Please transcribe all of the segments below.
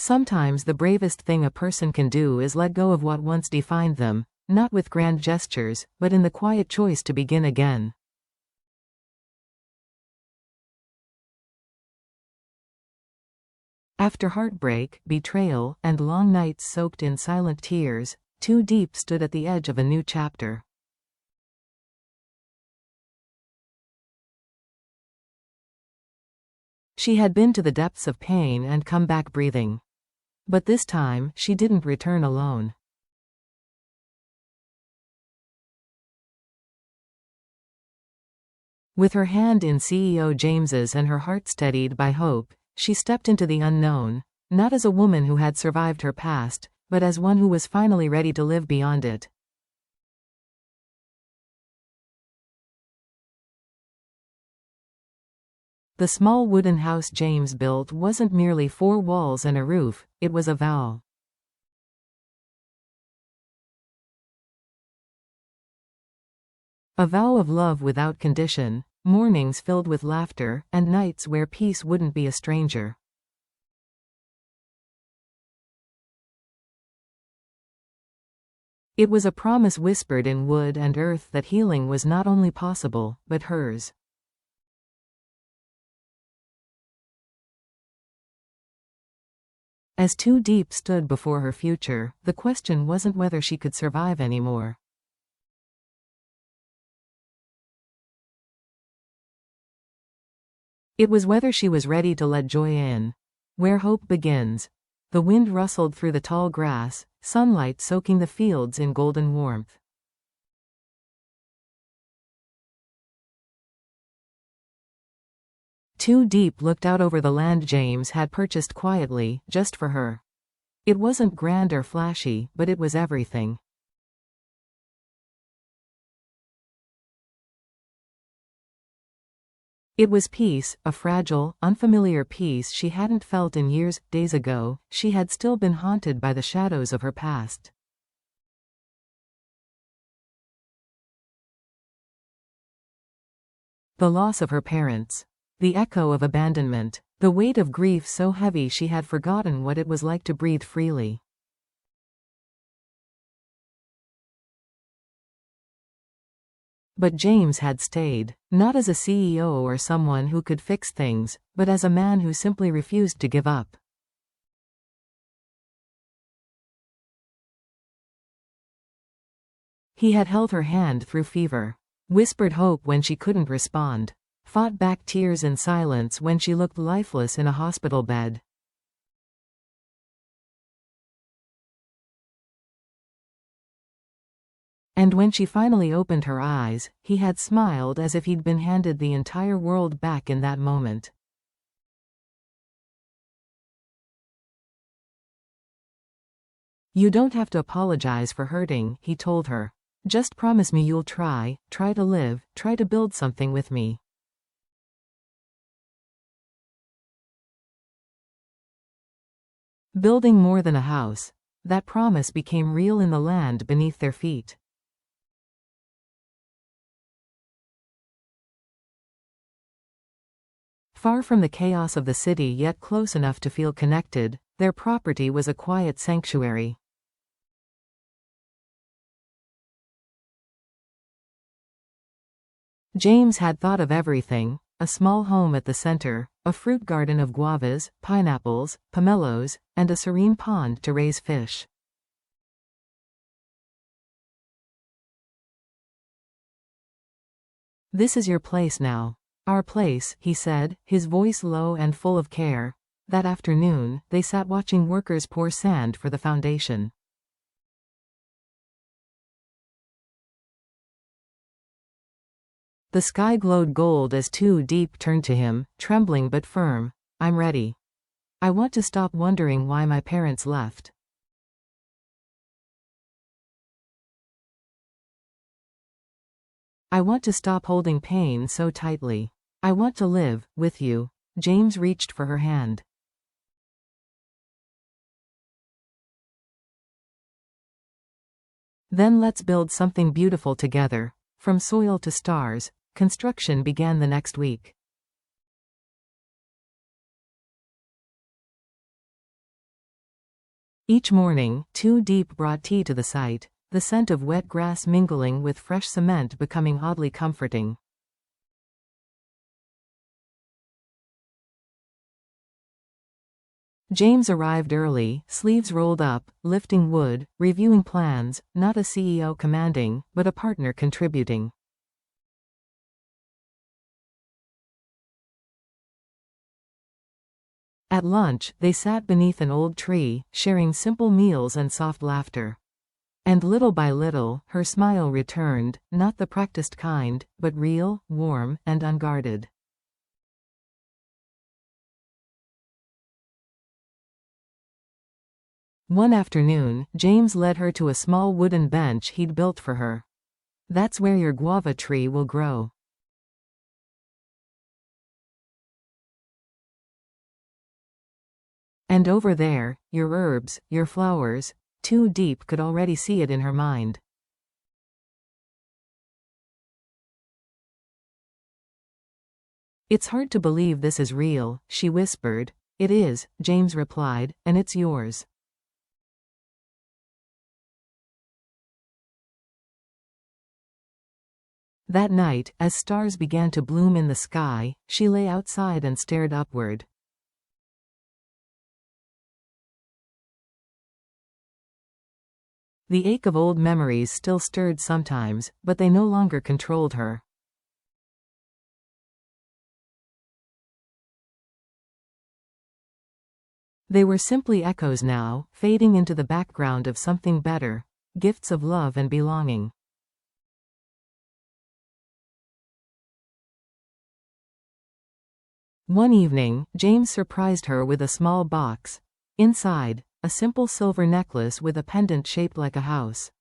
Sometimes the bravest thing a person can do is let go of what once defined them, not with grand gestures, but in the quiet choice to begin again. After heartbreak, betrayal, and long nights soaked in silent tears, Too Deep stood at the edge of a new chapter. She had been to the depths of pain and come back breathing. But this time, she didn't return alone. With her hand in CEO James's and her heart steadied by hope, she stepped into the unknown, not as a woman who had survived her past, but as one who was finally ready to live beyond it. The small wooden house James built wasn't merely 4 walls and a roof, it was a vow. A vow of love without condition, mornings filled with laughter, and nights where peace wouldn't be a stranger. It was a promise whispered in wood and earth that healing was not only possible, but hers. As Too Deep stood before her future, the question wasn't whether she could survive anymore. It was whether she was ready to let joy in. Where hope begins. The wind rustled through the tall grass, sunlight soaking the fields in golden warmth. Too Deep looked out over the land James had purchased quietly, just for her. It wasn't grand or flashy, but it was everything. It was peace, a fragile, unfamiliar peace she hadn't felt in years. Days ago, she had still been haunted by the shadows of her past. The loss of her parents. The echo of abandonment. The weight of grief so heavy she had forgotten what it was like to breathe freely. But James had stayed, not as a CEO or someone who could fix things, but as a man who simply refused to give up. He had held her hand through fever, whispered hope when she couldn't respond, fought back tears in silence when she looked lifeless in a hospital bed. And when she finally opened her eyes, he had smiled as if he'd been handed the entire world back in that moment. "You don't have to apologize for hurting," he told her. "Just promise me you'll try to live, try to build something with me." Building more than a house. That promise became real in the land beneath their feet. Far from the chaos of the city yet close enough to feel connected, their property was a quiet sanctuary. James had thought of everything: a small home at the center, a fruit garden of guavas, pineapples, pomelos, and a serene pond to raise fish. "This is your place now." "Our place," he said, his voice low and full of care. That afternoon, they sat watching workers pour sand for the foundation. The sky glowed gold as Too Deep turned to him, trembling but firm. "I'm ready. I want to stop wondering why my parents left. I want to stop holding pain so tightly. I want to live with you." James reached for her hand. "Then let's build something beautiful together. From soil to stars." Construction began the next week. Each morning, Two Deep brought tea to the site, the scent of wet grass mingling with fresh cement becoming oddly comforting. James arrived early, sleeves rolled up, lifting wood, reviewing plans, not a CEO commanding, but a partner contributing. At lunch, they sat beneath an old tree, sharing simple meals and soft laughter. And little by little, her smile returned, not the practiced kind, but real, warm, and unguarded. One afternoon, James led her to a small wooden bench he'd built for her. "That's where your guava tree will grow. And over there, your herbs, your flowers." Two Deep could already see it in her mind. "It's hard to believe this is real," she whispered. "It is," James replied, "and it's yours." That night, as stars began to bloom in the sky, she lay outside and stared upward. The ache of old memories still stirred sometimes, but they no longer controlled her. They were simply echoes now, fading into the background of something better, gifts of love and belonging. One evening, James surprised her with a small box. Inside, a simple silver necklace with a pendant shaped like a house.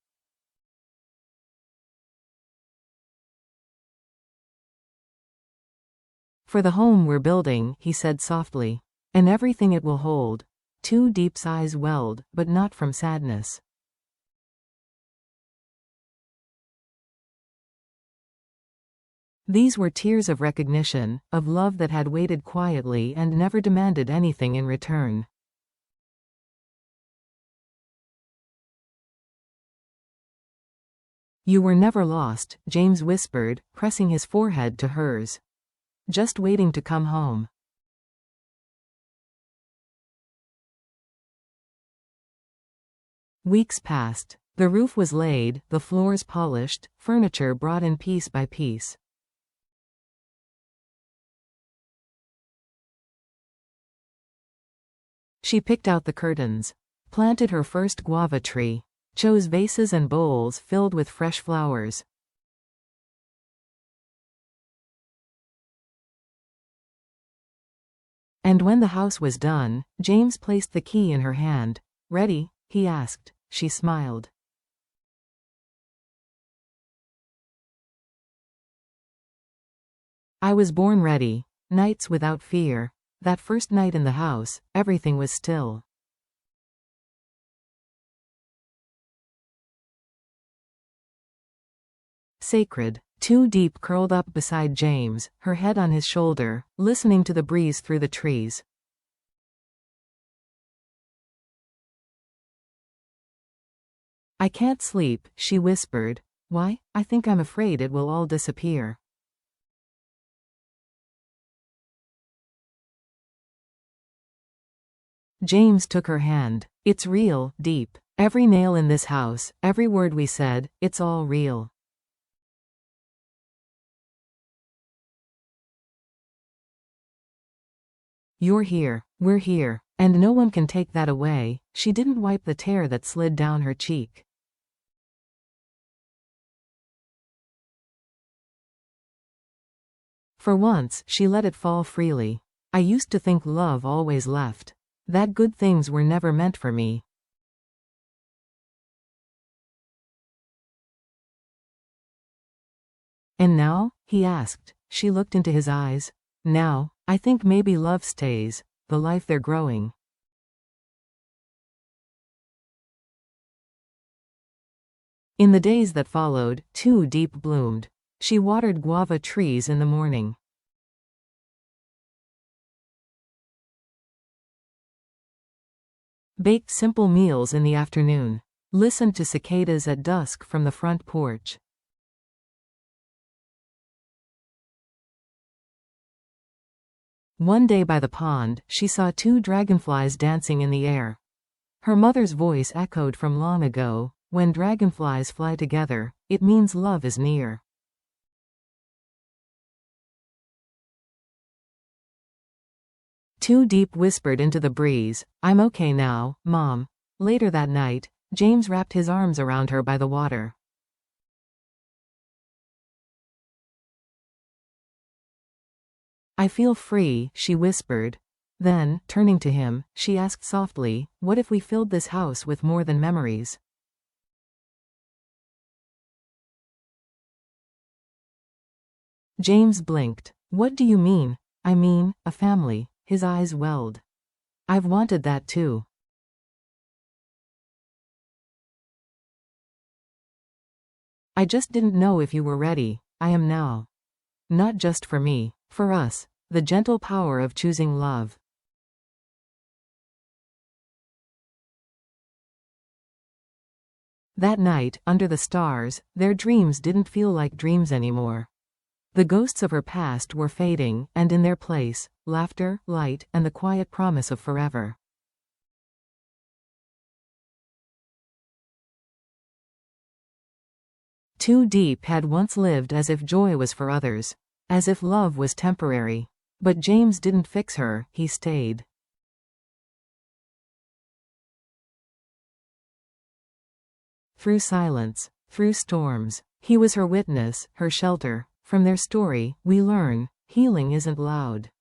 "For the home we're building," he said softly. "And everything it will hold." Two Deep's eyes welled, but not from sadness. These were tears of recognition, of love that had waited quietly and never demanded anything in return. "You were never lost," James whispered, pressing his forehead to hers. "Just waiting to come home." Weeks passed. The roof was laid, the floors polished, furniture brought in piece by piece. She picked out the curtains, planted her first guava tree, chose vases and bowls filled with fresh flowers. And when the house was done, James placed the key in her hand. "Ready?" he asked. She smiled. "I was born ready." Nights without fear. That first night in the house, everything was still. Sacred. Two Deep curled up beside James, her head on his shoulder, listening to the breeze through the trees. "I can't sleep," she whispered. "Why? I think I'm afraid it will all disappear." James took her hand. "It's real, Deep. Every nail in this house, every word we said, it's all real." "You're here. We're here. And no one can take that away." She didn't wipe the tear that slid down her cheek. For once, she let it fall freely. "I used to think love always left. That good things were never meant for me." "And now?" he asked. She looked into his eyes. "Now, I think maybe love stays, the life they're growing." In the days that followed, Two Deep bloomed. She watered guava trees in the morning. Baked simple meals in the afternoon. Listened to cicadas at dusk from the front porch. One day by the pond, she saw two dragonflies dancing in the air. Her mother's voice echoed from long ago, "When dragonflies fly together, it means love is near." Too Deep whispered into the breeze, "I'm okay now, Mom." Later that night, James wrapped his arms around her by the water. "I feel free," she whispered. Then, turning to him, she asked softly, "What if we filled this house with more than memories?" James blinked. "What do you mean?" "I mean, a family." His eyes welled. "I've wanted that too." "I just didn't know if you were ready. I am now. Not just for me. For us. The gentle power of choosing love." That night, under the stars, their dreams didn't feel like dreams anymore. The ghosts of her past were fading, and in their place, laughter, light, and the quiet promise of forever. Too Deep had once lived as if joy was for others. As if love was temporary. But James didn't fix her, he stayed. Through silence, through storms, he was her witness, her shelter. From their story, we learn, healing isn't loud.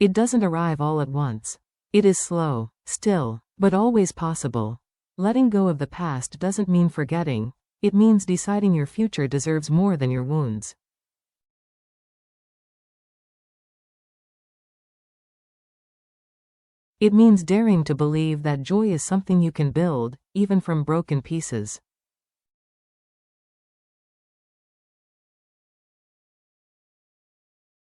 It doesn't arrive all at once. It is slow, still, but always possible. Letting go of the past doesn't mean forgetting, it means deciding your future deserves more than your wounds. It means daring to believe that joy is something you can build, even from broken pieces.